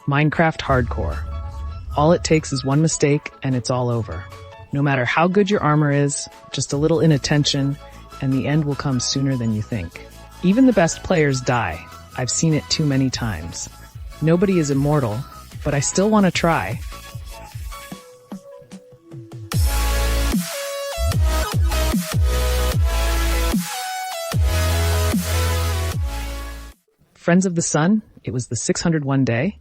Minecraft hardcore. All it takes is one mistake and it's all over. No matter how good your armor is, just a little inattention, and the end will come sooner than you think. Even the best players die. I've seen it too many times. Nobody is immortal, but I still want to try. Friends of the Sun, it was the 601 day,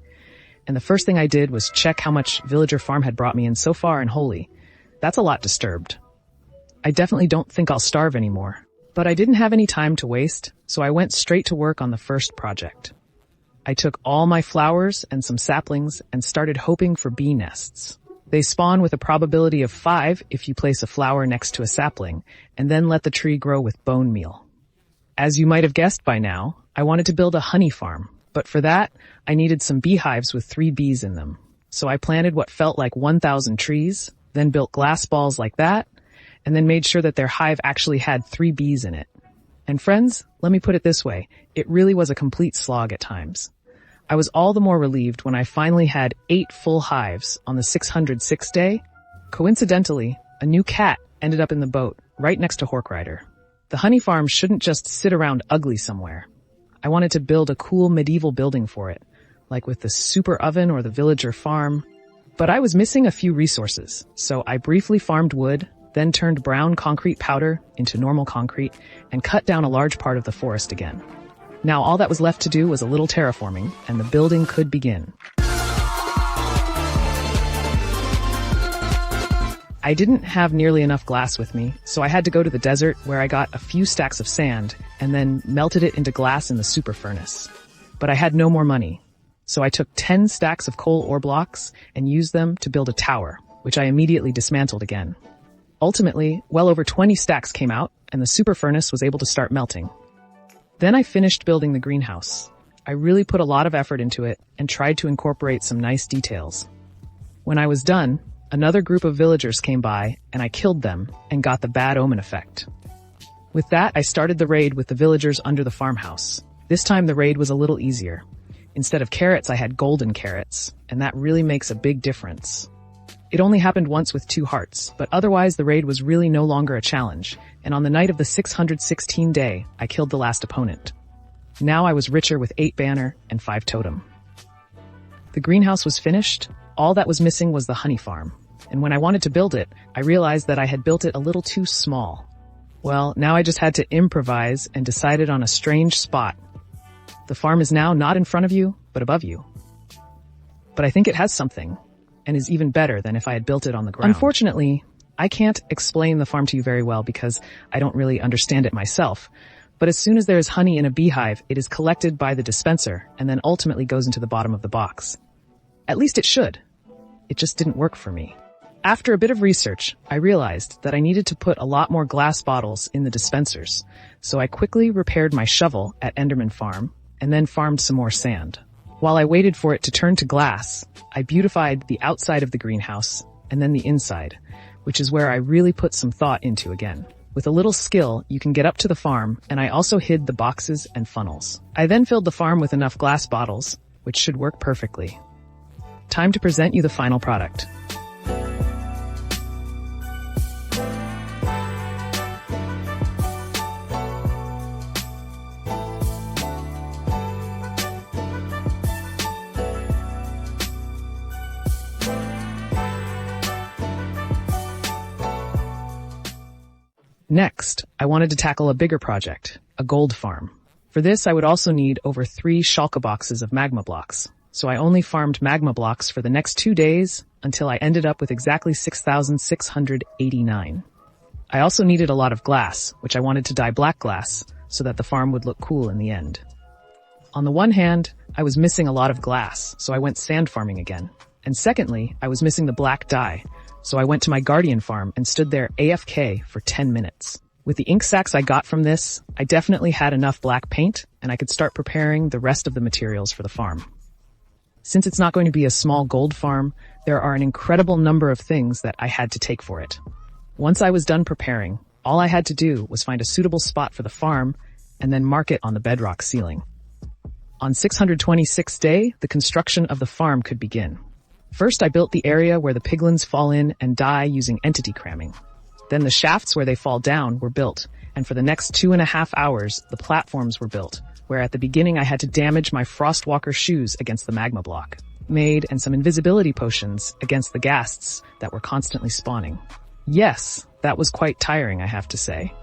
and the first thing I did was check how much Villager Farm had brought me in so far in Holy. That's a lot disturbed. I definitely don't think I'll starve anymore, but I didn't have any time to waste, so I went straight to work on the first project. I took all my flowers and some saplings and started hoping for bee nests. They spawn with a probability of 5 if you place a flower next to a sapling, and then let the tree grow with bone meal. As you might have guessed by now, I wanted to build a honey farm, but for that, I needed some beehives with 3 bees in them. So I planted what felt like 1,000 trees, then built glass balls like that, and then made sure that their hive actually had 3 bees in it. And friends, let me put it this way, it really was a complete slog at times. I was all the more relieved when I finally had 8 full hives on the 606th day. Coincidentally, a new cat ended up in the boat, right next to Horkrider. The honey farm shouldn't just sit around ugly somewhere. I wanted to build a cool medieval building for it, like with the super oven or the villager farm. But I was missing a few resources, so I briefly farmed wood, then turned brown concrete powder into normal concrete, and cut down a large part of the forest again. Now all that was left to do was a little terraforming, and the building could begin. I didn't have nearly enough glass with me, so I had to go to the desert where I got a few stacks of sand and then melted it into glass in the super furnace. But I had no more money, so I took 10 stacks of coal ore blocks and used them to build a tower, which I immediately dismantled again. Ultimately, well over 20 stacks came out, and the super furnace was able to start melting. Then I finished building the greenhouse. I really put a lot of effort into it and tried to incorporate some nice details. When I was done, another group of villagers came by, and I killed them and got the bad omen effect. With that, I started the raid with the villagers under the farmhouse. This time the raid was a little easier. Instead of carrots, I had golden carrots, and that really makes a big difference. It only happened once with 2 hearts, but otherwise the raid was really no longer a challenge, and on the night of the 616 day, I killed the last opponent. Now I was richer with 8 banner and 5 totem. The greenhouse was finished. All that was missing was the honey farm. And when I wanted to build it, I realized that I had built it a little too small. Well, now I just had to improvise and decided on a strange spot. The farm is now not in front of you, but above you. But I think it has something, and is even better than if I had built it on the ground. Unfortunately, I can't explain the farm to you very well because I don't really understand it myself. But as soon as there is honey in a beehive, it is collected by the dispenser and then ultimately goes into the bottom of the box. At least it should. It just didn't work for me. After a bit of research, I realized that I needed to put a lot more glass bottles in the dispensers, so I quickly repaired my shovel at Enderman Farm and then farmed some more sand. While I waited for it to turn to glass, I beautified the outside of the greenhouse and then the inside, which is where I really put some thought into again. With a little skill, you can get up to the farm, and I also hid the boxes and funnels. I then filled the farm with enough glass bottles, which should work perfectly. Time to present you the final product. Next, I wanted to tackle a bigger project, a gold farm. For this, I would also need over 3 shulker boxes of magma blocks. So I only farmed magma blocks for the next 2 days until I ended up with exactly 6,689. I also needed a lot of glass, which I wanted to dye black glass so that the farm would look cool in the end. On the one hand, I was missing a lot of glass, so I went sand farming again. And secondly, I was missing the black dye, so I went to my guardian farm and stood there AFK for 10 minutes. With the ink sacks I got from this, I definitely had enough black paint, and I could start preparing the rest of the materials for the farm. Since it's not going to be a small gold farm, there are an incredible number of things that I had to take for it. Once I was done preparing, all I had to do was find a suitable spot for the farm and then mark it on the bedrock ceiling. On 626th day, the construction of the farm could begin. First, I built the area where the piglins fall in and die using entity cramming. Then the shafts where they fall down were built, and for the next 2.5 hours, the platforms were built, where at the beginning I had to damage my Frostwalker shoes against the magma block, made and some invisibility potions against the ghasts that were constantly spawning. Yes, that was quite tiring, I have to say.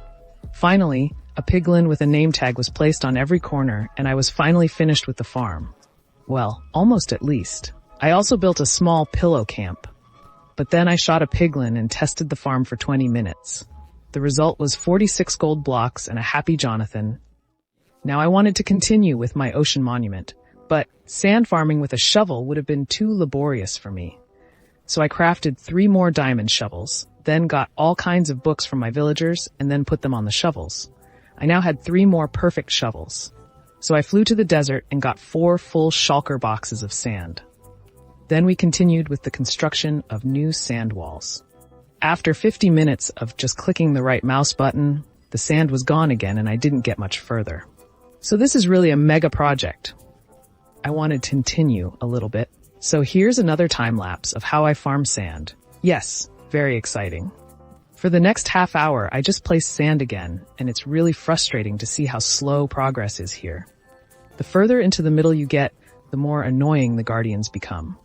Finally, a piglin with a name tag was placed on every corner, and I was finally finished with the farm. Well, almost at least. I also built a small pillow camp. But then I shot a piglin and tested the farm for 20 minutes. The result was 46 gold blocks and a happy Jonathan. Now I wanted to continue with my ocean monument, but sand farming with a shovel would have been too laborious for me. So I crafted 3 more diamond shovels, then got all kinds of books from my villagers and then put them on the shovels. I now had 3 more perfect shovels. So I flew to the desert and got 4 full shulker boxes of sand. Then we continued with the construction of new sand walls. After 50 minutes of just clicking the right mouse button, the sand was gone again and I didn't get much further. So this is really a mega project. I wanted to continue a little bit. So here's another time lapse of how I farm sand. Yes, very exciting. For the next half hour, I just placed sand again, and it's really frustrating to see how slow progress is here. The further into the middle you get, the more annoying the guardians become.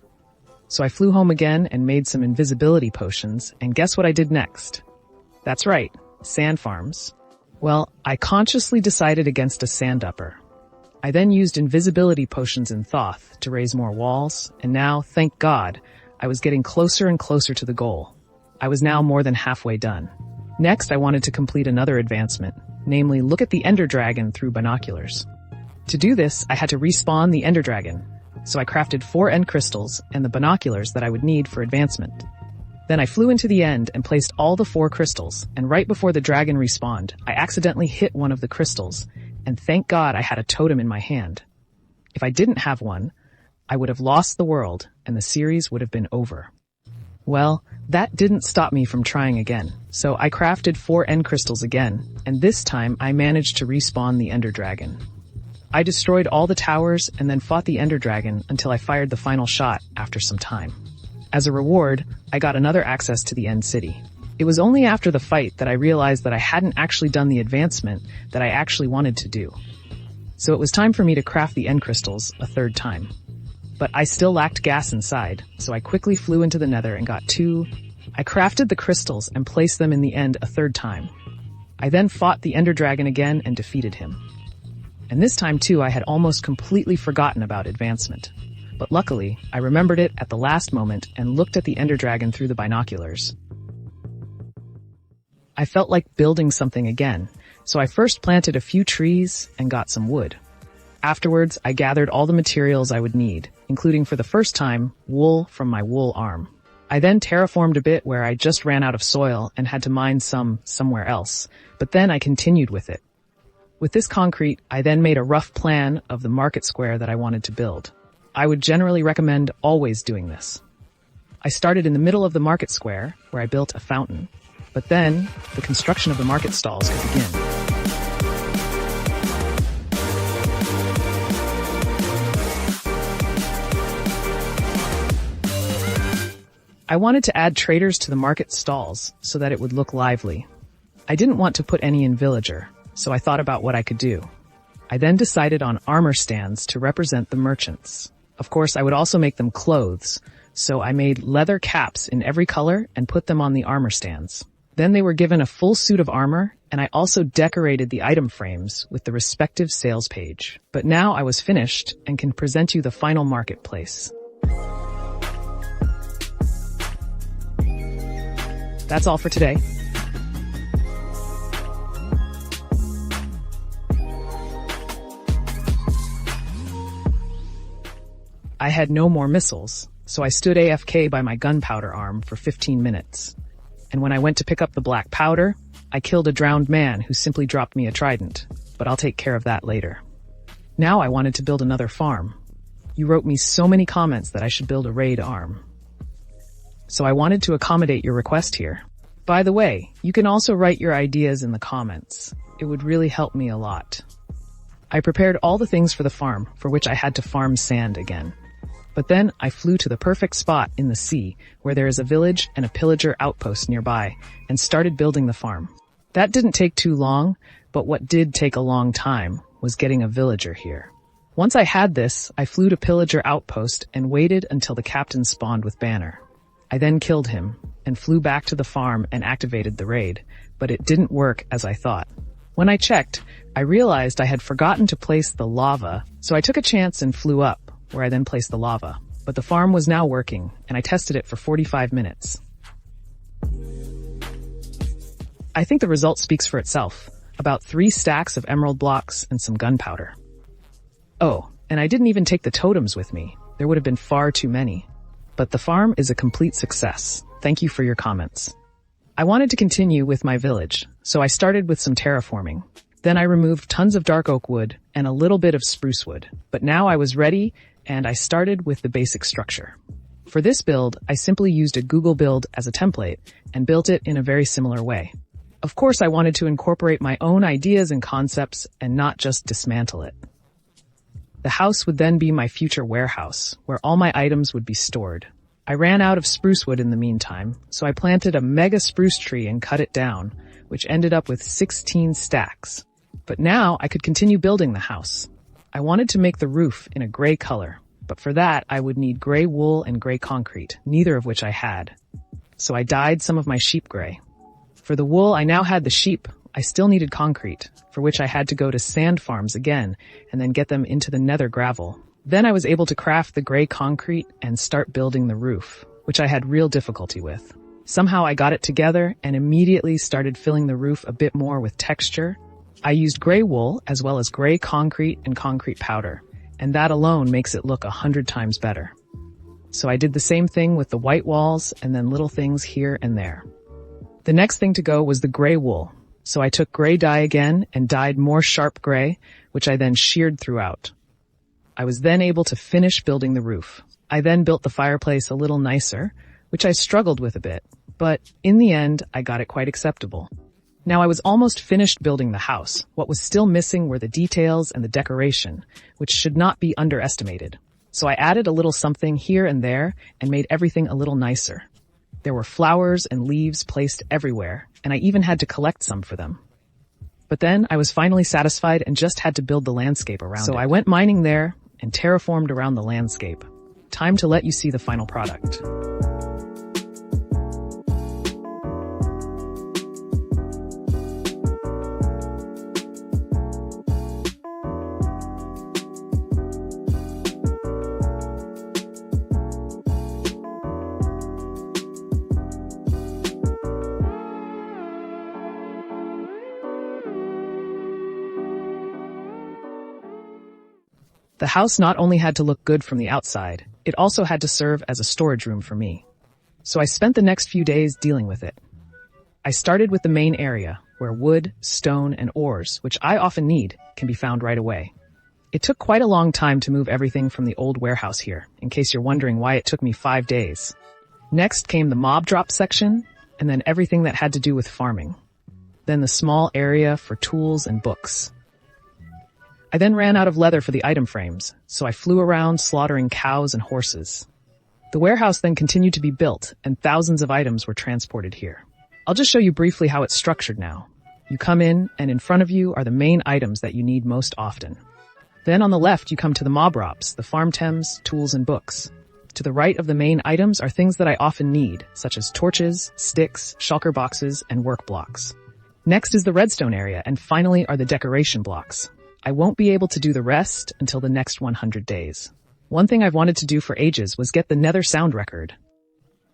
So I flew home again and made some invisibility potions, and guess what I did next? That's right, sand farms. Well, I consciously decided against a sand upper. I then used invisibility potions in Thoth to raise more walls, and now, thank God, I was getting closer and closer to the goal. I was now more than halfway done. Next, I wanted to complete another advancement, namely look at the Ender Dragon through binoculars. To do this, I had to respawn the Ender Dragon, so I crafted 4 end crystals and the binoculars that I would need for advancement. Then I flew into the end and placed all the 4 crystals, and right before the dragon respawned, I accidentally hit one of the crystals, and thank God I had a totem in my hand. If I didn't have one, I would have lost the world, and the series would have been over. Well, that didn't stop me from trying again, so I crafted 4 end crystals again, and this time I managed to respawn the Ender Dragon. I destroyed all the towers and then fought the Ender Dragon until I fired the final shot after some time. As a reward, I got another access to the End City. It was only after the fight that I realized that I hadn't actually done the advancement that I actually wanted to do. So it was time for me to craft the End Crystals a 3rd time. But I still lacked gas inside, so I quickly flew into the Nether and got 2. I crafted the crystals and placed them in the end a 3rd time. I then fought the Ender Dragon again and defeated him. And this time too, I had almost completely forgotten about advancement. But luckily, I remembered it at the last moment and looked at the Ender Dragon through the binoculars. I felt like building something again, so I first planted a few trees and got some wood. Afterwards, I gathered all the materials I would need, including for the first time, wool from my wool arm. I then terraformed a bit where I just ran out of soil and had to mine some somewhere else, but then I continued with it. With this concrete, I then made a rough plan of the market square that I wanted to build. I would generally recommend always doing this. I started in the middle of the market square, where I built a fountain, but then the construction of the market stalls could begin. I wanted to add traders to the market stalls so that it would look lively. I didn't want to put any in villager, so I thought about what I could do. I then decided on armor stands to represent the merchants. Of course, I would also make them clothes, so I made leather caps in every color and put them on the armor stands. Then they were given a full suit of armor, and I also decorated the item frames with the respective sales page. But now I was finished and can present you the final marketplace. That's all for today. I had no more missiles, so I stood AFK by my gunpowder arm for 15 minutes. And when I went to pick up the black powder, I killed a drowned man who simply dropped me a trident, but I'll take care of that later. Now I wanted to build another farm. You wrote me so many comments that I should build a raid arm. So I wanted to accommodate your request here. By the way, you can also write your ideas in the comments. It would really help me a lot. I prepared all the things for the farm, for which I had to farm sand again. But then I flew to the perfect spot in the sea, where there is a village and a pillager outpost nearby, and started building the farm. That didn't take too long, but what did take a long time was getting a villager here. Once I had this, I flew to pillager outpost and waited until the captain spawned with banner. I then killed him and flew back to the farm and activated the raid, but it didn't work as I thought. When I checked, I realized I had forgotten to place the lava, so I took a chance and flew up, where I then placed the lava. But the farm was now working, and I tested it for 45 minutes. I think the result speaks for itself. About 3 stacks of emerald blocks and some gunpowder. Oh, and I didn't even take the totems with me. There would have been far too many. But the farm is a complete success. Thank you for your comments. I wanted to continue with my village, so I started with some terraforming. Then I removed tons of dark oak wood and a little bit of spruce wood. But now I was ready, and I started with the basic structure. For this build, I simply used a Google build as a template and built it in a very similar way. Of course, I wanted to incorporate my own ideas and concepts and not just dismantle it. The house would then be my future warehouse, where all my items would be stored. I ran out of spruce wood in the meantime, so I planted a mega spruce tree and cut it down, which ended up with 16 stacks. But now I could continue building the house. I wanted to make the roof in a gray color, but for that I would need gray wool and gray concrete, neither of which I had. So I dyed some of my sheep gray. For the wool, I now had the sheep. I still needed concrete, for which I had to go to sand farms again and then get them into the nether gravel. Then I was able to craft the gray concrete and start building the roof, which I had real difficulty with. Somehow I got it together and immediately started filling the roof a bit more with texture. I used gray wool as well as gray concrete and concrete powder, and that alone makes it look 100 times better. So I did the same thing with the white walls and then little things here and there. The next thing to go was the gray wool. So I took gray dye again and dyed more sharp gray, which I then sheared throughout. I was then able to finish building the roof. I then built the fireplace a little nicer, which I struggled with a bit, but in the end, I got it quite acceptable. Now I was almost finished building the house. What was still missing were the details and the decoration, which should not be underestimated. So I added a little something here and there and made everything a little nicer. There were flowers and leaves placed everywhere, and I even had to collect some for them. But then I was finally satisfied and just had to build the landscape around it. So I went mining there and terraformed around the landscape. Time to let you see the final product. The house not only had to look good from the outside, it also had to serve as a storage room for me. So I spent the next few days dealing with it. I started with the main area, where wood, stone, and ores, which I often need, can be found right away. It took quite a long time to move everything from the old warehouse here, in case you're wondering why it took me 5 days. Next came the mob drop section, and then everything that had to do with farming. Then the small area for tools and books. I then ran out of leather for the item frames, so I flew around slaughtering cows and horses. The warehouse then continued to be built, and thousands of items were transported here. I'll just show you briefly how it's structured now. You come in, and in front of you are the main items that you need most often. Then on the left you come to the mob drops, the farm tems, tools, and books. To the right of the main items are things that I often need, such as torches, sticks, shulker boxes, and work blocks. Next is the redstone area, and finally are the decoration blocks. I won't be able to do the rest until the next 100 days. One thing I've wanted to do for ages was get the Nether sound record.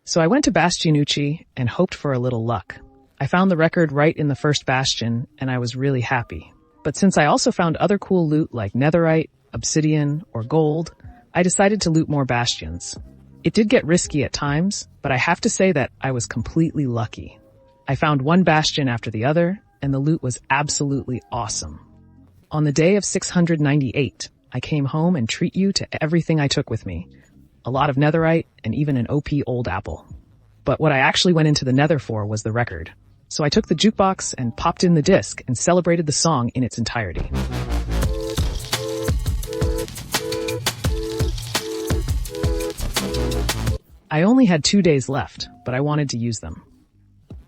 So I went to Bastianucci and hoped for a little luck. I found the record right in the first bastion, and I was really happy. But since I also found other cool loot like netherite, obsidian, or gold, I decided to loot more bastions. It did get risky at times, but I have to say that I was completely lucky. I found one bastion after the other, and the loot was absolutely awesome. On the day of 698, I came home and treat you to everything I took with me. A lot of netherite and even an OP old apple. But what I actually went into the nether for was the record. So I took the jukebox and popped in the disc and celebrated the song in its entirety. I only had 2 days left, but I wanted to use them.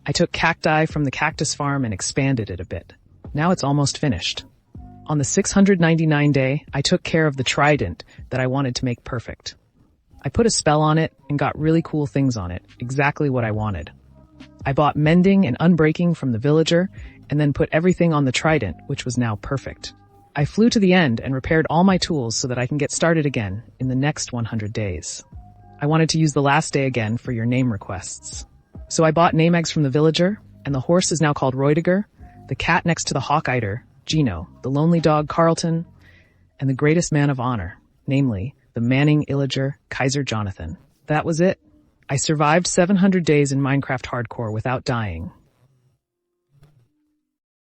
I took cacti from the cactus farm and expanded it a bit. Now it's almost finished. On the 699 day, I took care of the trident that I wanted to make perfect. I put a spell on it and got really cool things on it, exactly what I wanted. I bought mending and unbreaking from the villager and then put everything on the trident, which was now perfect. I flew to the end and repaired all my tools so that I can get started again in the next 100 days. I wanted to use the last day again for your name requests. So I bought name eggs from the villager, and the horse is now called Reudiger, the cat next to the hawk-eater, Gino, the lonely dog, Carlton, and the greatest man of honor, namely, the Manning Illager, Kaiser Jonathan. That was it. I survived 700 days in Minecraft Hardcore without dying.